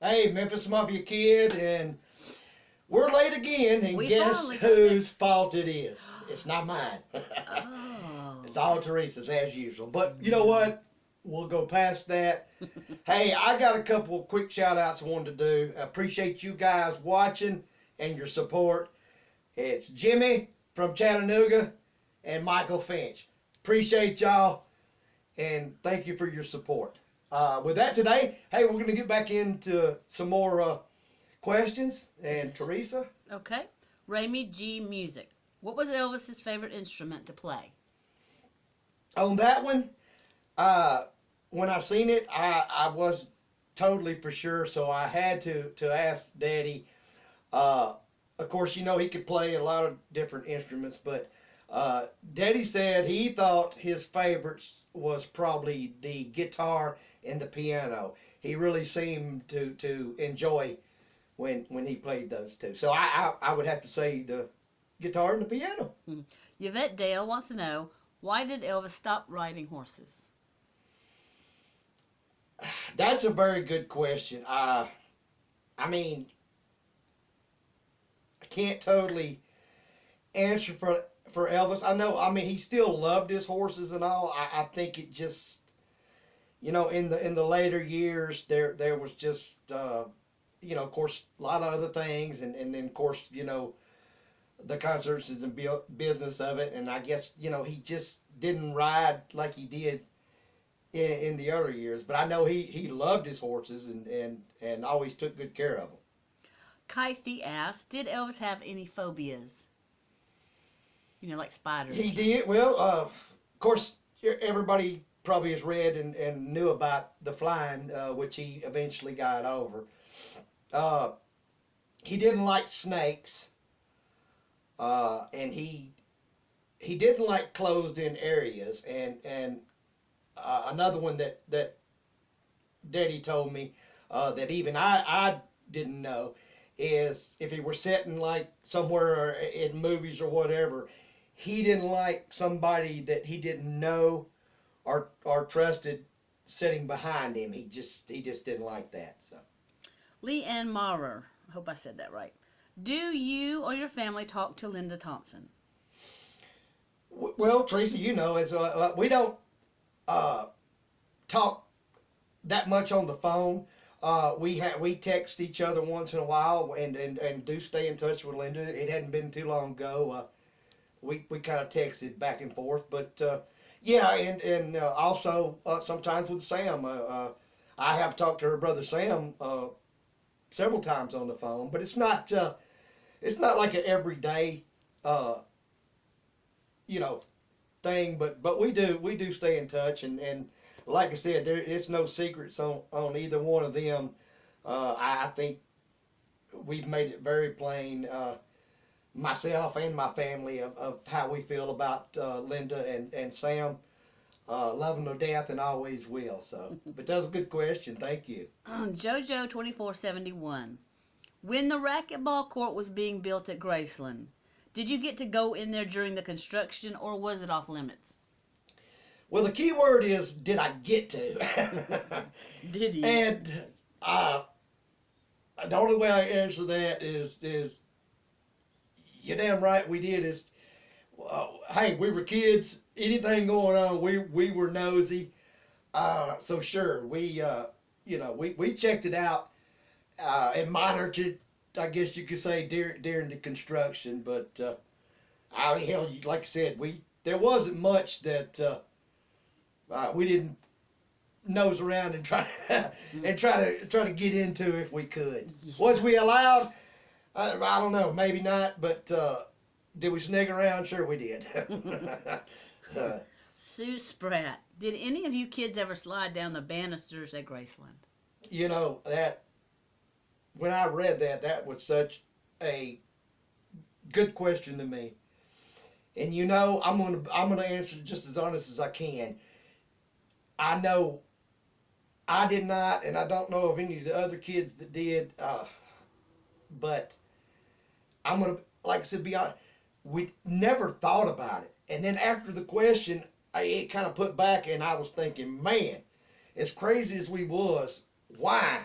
Hey, Memphis Mafia Kid, and we're late again, and We guess finally got whose fault it is? It's not mine. Oh. It's all Teresa's, as usual. But you know what? We'll go past that. Hey, I got a couple of quick shout outs I wanted to do. I appreciate you guys watching and your support. It's Jimmy from Chattanooga and Michael Finch. Appreciate y'all, and thank you for your support. With that today, hey, we're going to get back into some more questions. And Teresa? Okay. Ramey G. Music. What was Elvis's favorite instrument to play? On that one, when I seen it, I was totally for sure, so I had to ask Daddy. Of course, you know he could play a lot of different instruments, but Daddy said he thought his favorites was probably the guitar and the piano. He really seemed to enjoy when he played those two. So I would have to say the guitar and the piano. Yvette Dale wants to know, why did Elvis stop riding horses? That's a very good question. I mean, I can't totally answer for Elvis. I know. I mean, he still loved his horses and all. I think it just, in the later years, there was just, of course, a lot of other things, and then of course, the concerts and business of it, and I guess he just didn't ride like he did in the earlier years. But I know he loved his horses and always took good care of them. Kythie asks, did Elvis have any phobias? Like spiders. He did. Well, of course, everybody probably has read and knew about the flying, which he eventually got over. He didn't like snakes, and he didn't like closed-in areas. And another one that Daddy told me that even I didn't know is if he were sitting like somewhere in movies or whatever, he didn't like somebody that he didn't know or trusted sitting behind him. He just didn't like that. So, Lee Ann Maurer, I hope I said that right. Do you or your family talk to Linda Thompson? Well, Teresa, we don't talk that much on the phone. We text each other once in a while and do stay in touch with Linda. It hadn't been too long ago. We kind of texted back and forth, but yeah, and also sometimes with Sam. I have talked to her brother Sam several times on the phone, but it's not like an everyday thing. But we do stay in touch, and like I said, it's no secrets on either one of them. I think we've made it very plain, myself and my family, of how we feel about Linda and Sam. Love them to death and always will. So, but that's a good question. Thank you. JoJo 2471. When the racquetball court was being built at Graceland, did you get to go in there during the construction, or was it off limits? Well, the key word is, did I get to? Did you? And the only way I answer that is you're damn right we did. Hey, we were kids. Anything going on, we were nosy. So sure, we checked it out and monitored it, I guess you could say, during the construction. But I mean, hell, like I said, there wasn't much that we didn't nose around and try to get into if we could. Yeah. Was we allowed? I don't know, maybe not, but did we snake around? Sure we did. Sue Spratt, did any of you kids ever slide down the banisters at Graceland? That when I read that was such a good question to me. And I'm gonna answer just as honest as I can. I know I did not, and I don't know of any of the other kids that did. But I'm gonna, like I said, be honest. We never thought about it, and then after the question, it kind of put back, and I was thinking, man, as crazy as we was, why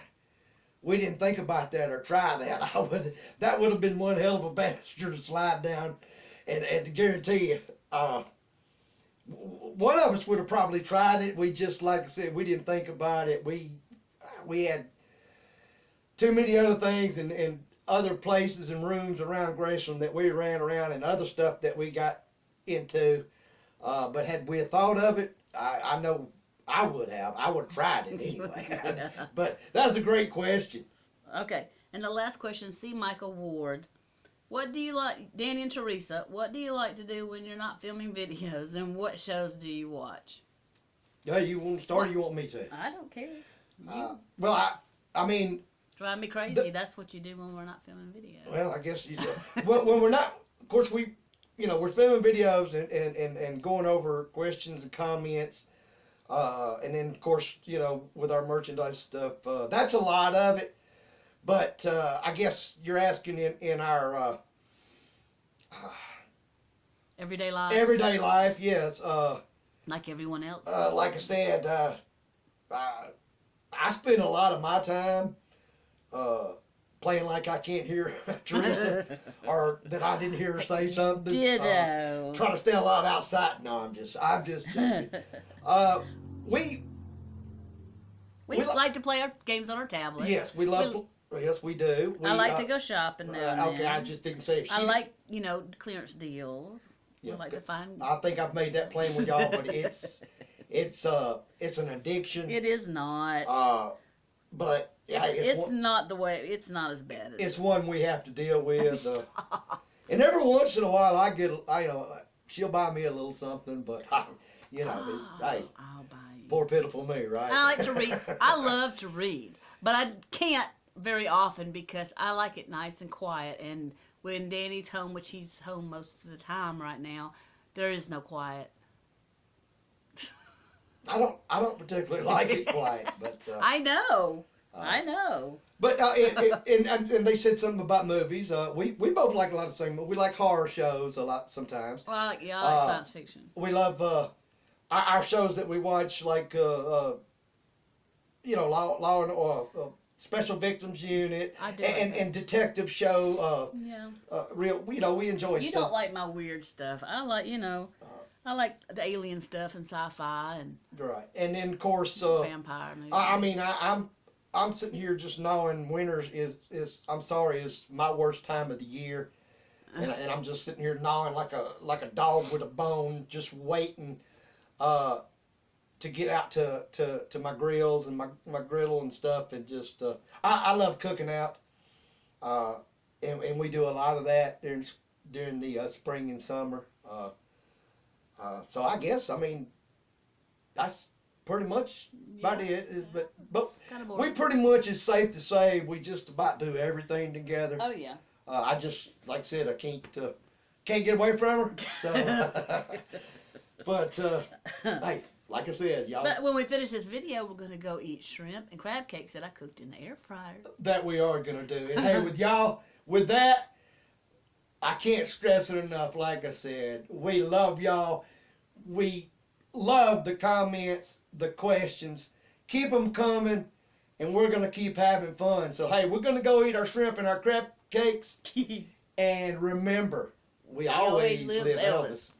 we didn't think about that or try that. That would have been one hell of a banister to slide down, and to guarantee you, one of us would have probably tried it. We just, like I said, we didn't think about it. We had too many other things and other places and rooms around Graceland that we ran around, and other stuff that we got into. But had we thought of it, I know I would have. I would have tried it anyway. But that was a great question. Okay, and the last question, C. Michael Ward. What do you like, Danny and Teresa, what do you like to do when you're not filming videos, and what shows do you watch? Yeah, you want to start or you want me to? I don't care. Well, I mean... Drive me crazy. That's what you do when we're not filming videos. Well, I guess you said... when we're not... Of course, we're filming videos and going over questions and comments. And then, of course, with our merchandise stuff, that's a lot of it. But I guess you're asking in our everyday life. Everyday life, yes. Like everyone else. Like I said, I spend a lot of my time playing like I can't hear Teresa, or that I didn't hear her say something. Ditto. Trying to stay a lot outside. No, I'm just joking. We like to play our games on our tablet. Yes, we love. Yes, we do. I like to go shopping now and okay, then. I just didn't say if she... I like, clearance deals. Yeah, I like to find... I think I've made that plain with y'all, but it's an addiction. It is not. But yeah, it's not the way... It's not as bad as... It's one we have to deal with. And every once in a while, she'll buy me a little something, but hey, I'll buy you. Poor pitiful me, right? I like to read. I love to read, but I can't very often because I like it nice and quiet. And when Danny's home, which he's home most of the time right now, there is no quiet. I don't particularly like it quiet, but I know. But and they said something about movies. We both like a lot of same. We like horror shows a lot sometimes. Well, I like science fiction. We love our shows that we watch, like Law and Special Victims Unit, I do and detective show. Real, we enjoy. You stuff. don't like my weird stuff. I like, I like the alien stuff and sci-fi and right. And then of course vampire movies. I'm sitting here just knowing winter is my worst time of the year, and I'm just sitting here gnawing like a dog with a bone, just waiting to get out to my grills and my griddle and stuff, and just I love cooking out, and we do a lot of that during the spring and summer. So I guess that's pretty much about it. But we pretty much, it's safe to say, we just about do everything together. Oh yeah. I just, like I said, I can't get away from her. So, but hey, like I said, y'all. But when we finish this video, we're gonna go eat shrimp and crab cakes that I cooked in the air fryer. That we are gonna do. And hey, with y'all, with that, I can't stress it enough. Like I said, we love y'all. We love the comments, the questions. Keep them coming, and we're gonna keep having fun. So hey, we're gonna go eat our shrimp and our crab cakes. And remember, we always live Elvis.